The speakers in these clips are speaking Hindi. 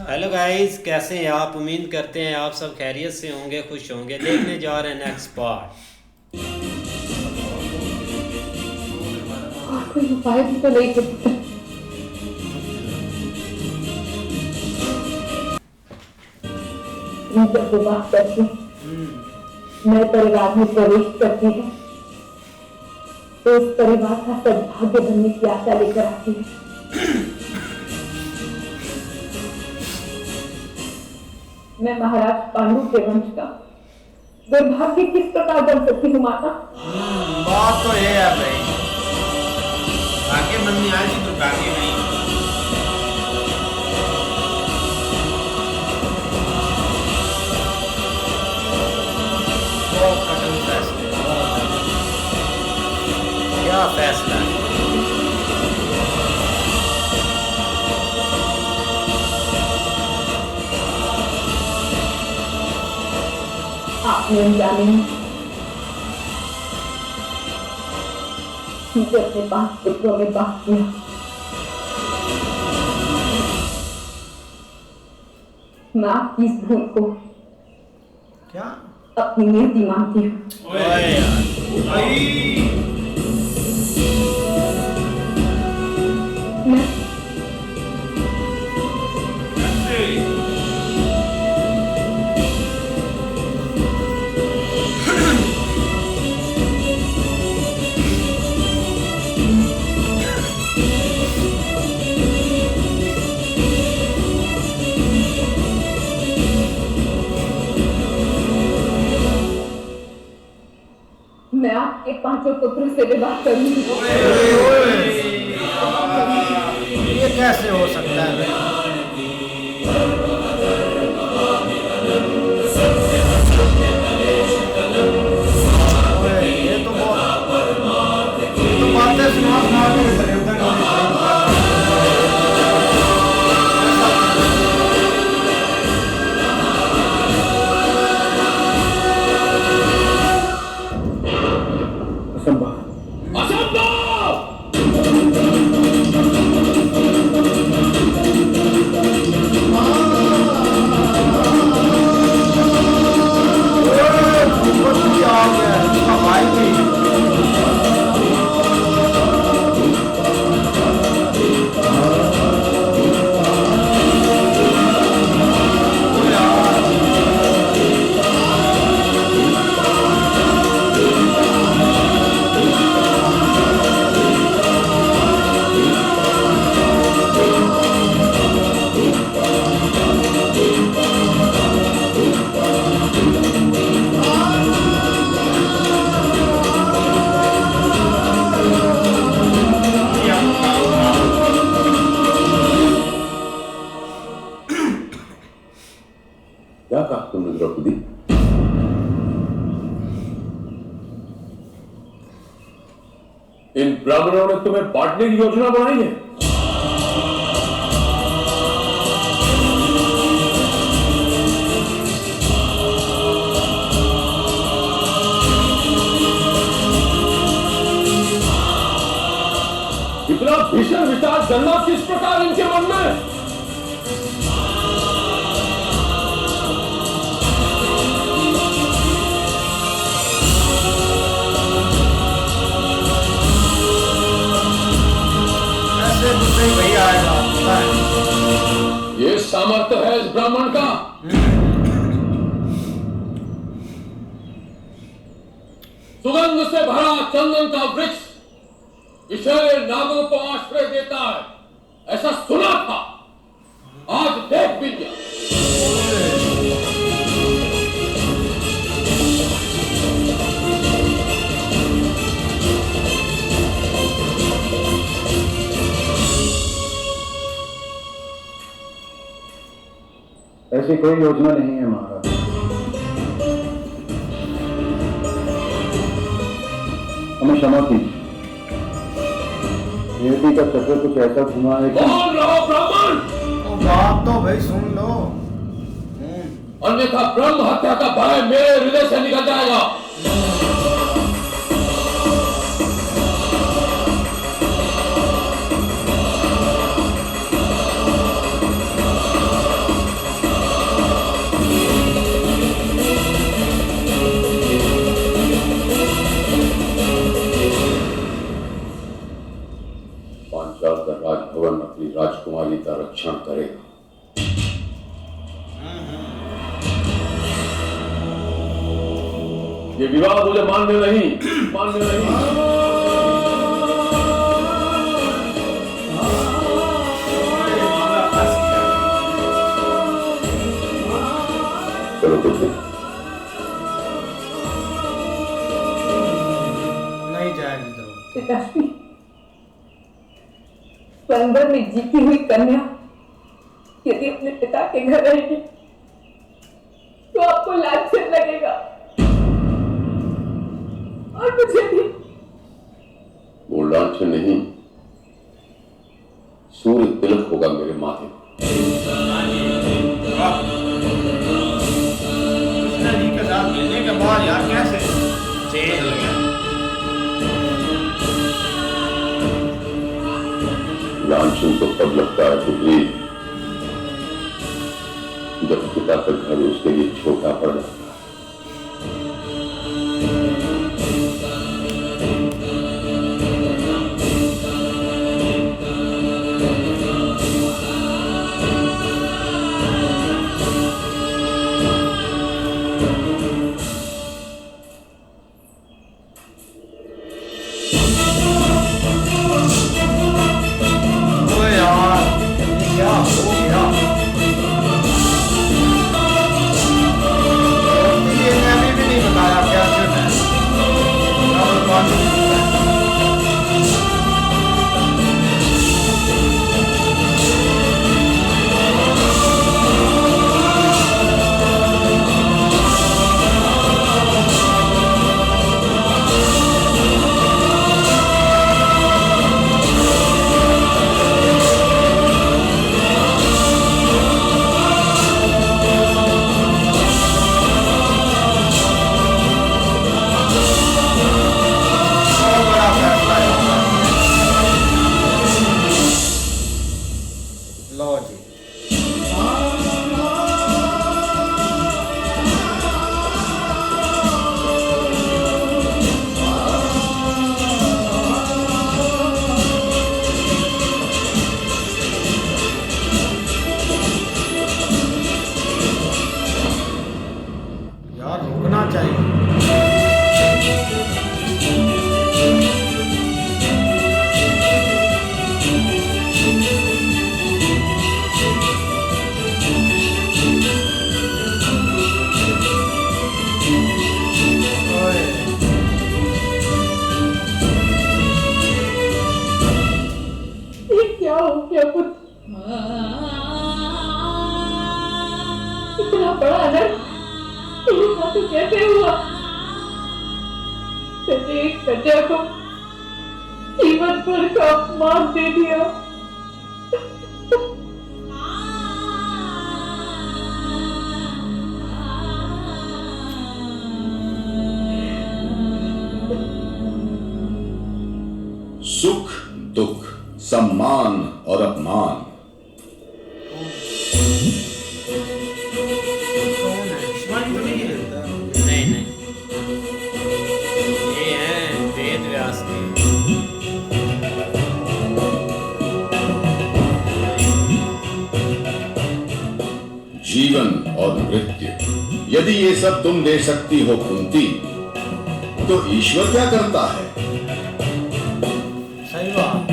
हेलो गाइस, कैसे हैं आप? उम्मीद करते हैं आप सब खैरियत से होंगे, खुश होंगे। देखने जा रहे हैं नेक्स्ट पार्ट। कोई उपाय भी तो नहीं करता। जब विवाह करके नए परिवार में प्रवेश करती है तो उस परिवार का सद्भाग्य बनने की आशा लेकर आती है। मैं महाराज पांडु के वंश का दुर्भाग्य किस प्रकार बन सकती हूँ माता? बात तो ये है भाई, भाग्य बनने आए थी दुर्भाग्य नहीं। बहुत कठिन फैसले, क्या फैसला है? आपने अनजाने में मुझे अपने 5 पुत्रों में बांट दिया। मैं आपकी इस भूल को क्या अपनी नियति मानती हूँ। मैं मैं आपके 5 पुत्रों से विवाह करूंगी। ये कैसे हो सकता है भाई? ये तो बातें सुना के क्या कहा तुमने द्रौपदी? इन ब्राह्मणों ने तुम्हें बांटने की योजना बनाई है? इतना भीषण विचार जन्मा किस प्रकार इनके मन में? वही आएगा। ये सामर्थ्य है इस ब्राह्मण का। सुगंध से भरा चंदन का वृक्ष विषय नागों को आश्रय देता है, ऐसा सुना था, आज देख भी लिया। ऐसी कोई योजना नहीं है महाराज। हमें क्षमा कीजिए। नियति का चक्र कुछ ऐसा घुमा है कि बोल रहो ब्राह्मण, बात तो भाई सुन लो, अन्यथा ब्रह्म हत्या का भय मेरे हृदय से निकल जाएगा। रक्षण करेगा। ये विवाह मुझे मान्य नहीं। चलो कुछ नहीं जाएगी तो पिताश्री, स्वयंवर में जीती हुई कन्या यदि अपने पिता के घर रहेगी तो आपको लांछन लगेगा और मुझे भी। वो लांछन नहीं, सूर्य तिलक होगा मेरे माथे। कृष्णा जी के साथ मिलने के बाद यार कैसे चेंज हो गया। लांछन तो तब लगता है पुत्री जब पिता का घर उसके लिए छोटा पड़ जाता है। इतना बड़ा अनर्थ मेरे साथ कैसे हुआ? मैंने एक कन्या को जीवन भर का अपमान दे दिया। सुख दुख, सम्मान और अपमान, नहीं नहीं, ये है वेद व्यास के। जीवन और मृत्यु, यदि ये सब तुम दे सकती हो कुंती, तो ईश्वर क्या करता है? सही बात।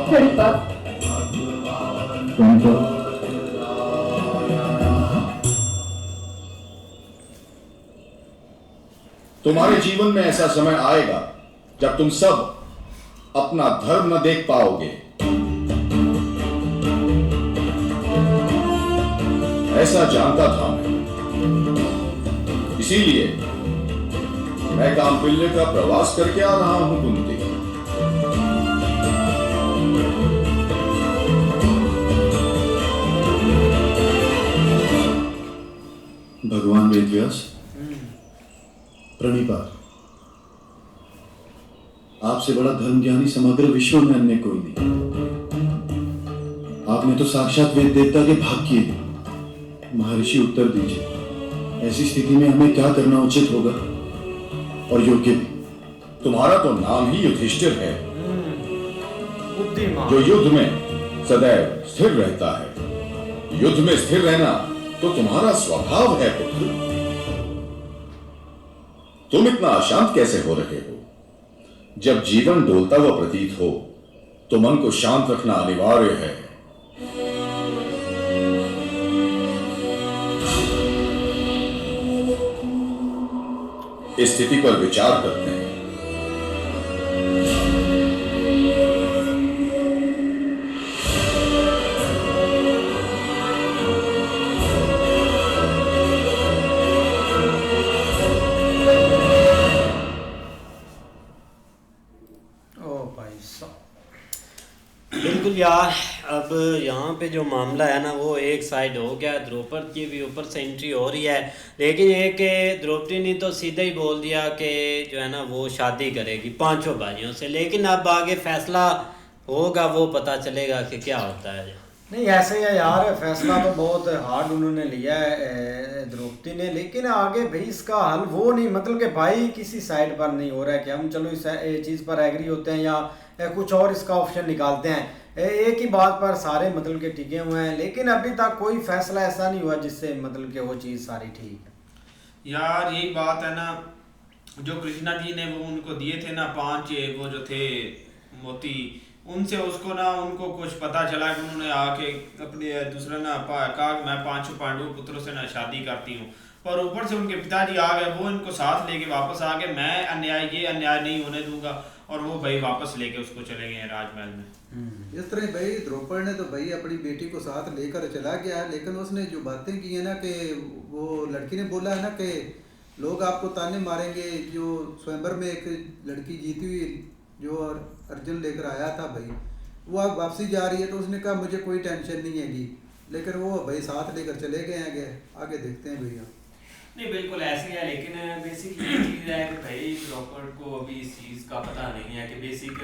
बड़ी बात। तुम्हारे जीवन में ऐसा समय आएगा जब तुम सब अपना धर्म न देख पाओगे। ऐसा जानता था मैं, इसीलिए मैं कामपिल्य का प्रवास करके आ रहा हूं कुंती। भगवान वेदव्यास, प्रणिपात। आपसे बड़ा धर्म ज्ञानी समग्र विश्व में अन्य कोई नहीं। आपने तो साक्षात वेद देवता के भाग किए। महर्षि उत्तर दीजिए, ऐसी स्थिति में हमें क्या करना उचित होगा और योग्य भी? तुम्हारा तो नाम ही युधिष्ठिर है, बुद्धिमान। जो युद्ध में सदैव स्थिर रहता है। युद्ध में स्थिर रहना तो तुम्हारा स्वभाव है पुत्र। तुम इतना अशांत कैसे हो रहे हो? जब जीवन डोलता हुआ प्रतीत हो तो मन को शांत रखना अनिवार्य है। इस स्थिति पर विचार करते हैं। ओ भाई साहब, बिल्कुल यार। अब यहाँ पे जो मामला है ना वो एक साइड हो गया, द्रौपदी की भी ऊपर से एंट्री हो रही है, लेकिन एक द्रौपदी ने तो सीधा ही बोल दिया कि जो है ना वो शादी करेगी पांचों भाइयों से। लेकिन अब आगे फैसला होगा, वो पता चलेगा कि क्या होता है। नहीं ऐसे ही है यार, फैसला तो बहुत हार्ड उन्होंने लिया है द्रौपदी ने, लेकिन आगे भाई इसका हल वो नहीं, मतलब कि भाई किसी साइड पर नहीं हो रहा है कि हम चलो इस चीज़ पर एग्री होते हैं या कुछ और इसका ऑप्शन निकालते हैं। एक ही बात पर सारे मतलब के टिके हुए हैं, लेकिन अभी तक कोई फैसला ऐसा नहीं हुआ जिससे मतलब कि वो चीज़ सारी ठीक है। यार यही बात है ना, जो कृष्णा जी ने वो उनको दिए थे ना 5 वो जो थे मोती, उनसे उसको ना उनको कुछ पता चला कि उन्होंने आके अपने दूसरा ना कहा मैं 5 पांडु पुत्रों से ना शादी करती हूँ, पर ऊपर से उनके पिताजी आ गए, वो इनको साथ लेके वापस आ गए, मैं ये अन्याय नहीं होने दूंगा, और वो भाई वापस लेके उसको चले गए राजमहल में। इस तरह भाई द्रौपदी ने तो भाई अपनी बेटी को साथ लेकर चला गया है, लेकिन उसने जो बातें की है ना कि वो लड़की ने बोला है ना कि लोग आपको ताने मारेंगे, जो स्वयंवर में एक लड़की जीती हुई जो अर्जुन लेकर आया था भाई, वो अब वापसी जा रही है, तो उसने कहा मुझे कोई टेंशन नहीं हैगी, लेकिन वो भाई साथ लेकर चले गए हैं। आगे देखते हैं भैया। नहीं बिल्कुल ऐसे ही है, लेकिन बेसिक ये चीज़ है कि भाई द्रौपदी को अभी इस चीज़ का पता नहीं है कि बेसिक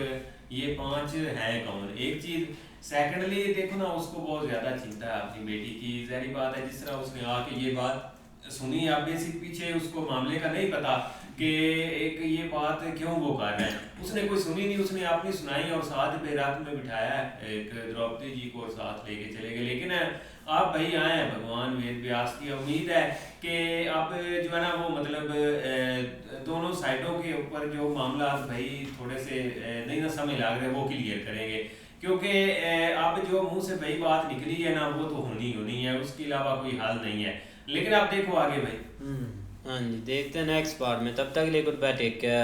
ये 5 हैं कौन। एक चीज़ सेकेंडली देखो ना, उसको बहुत ज़्यादा चिंता है अपनी बेटी की, ज़ाहिर बात है। जिस तरह उसने आके ये बात सुनी, अब बेसिक पीछे उसको मामले का नहीं पता कि एक ये बात क्यों वो कर रहे हैं, उसने कोई सुनी नहीं, उसने अपनी सुनाई और साथ पे रात में बिठाया एक द्रौपदी जी को साथ लेके चले गए। लेकिन आप भाई आए हैं भगवान वेद व्यास की, उम्मीद है कि अब जो है ना वो मतलब दोनों साइडों के ऊपर जो मामला भाई थोड़े से नहीं ना समय लग रहे वो क्लियर करेंगे, क्योंकि अब जो मुंह से भाई बात निकली है ना वो तो होनी है, उसके अलावा कोई हल नहीं है। लेकिन आप देखो आगे भाई। हाँ जी, देखते हैं नेक्स्ट पार्ट में। तब तक के लिए गुड बाय, टेक केयर।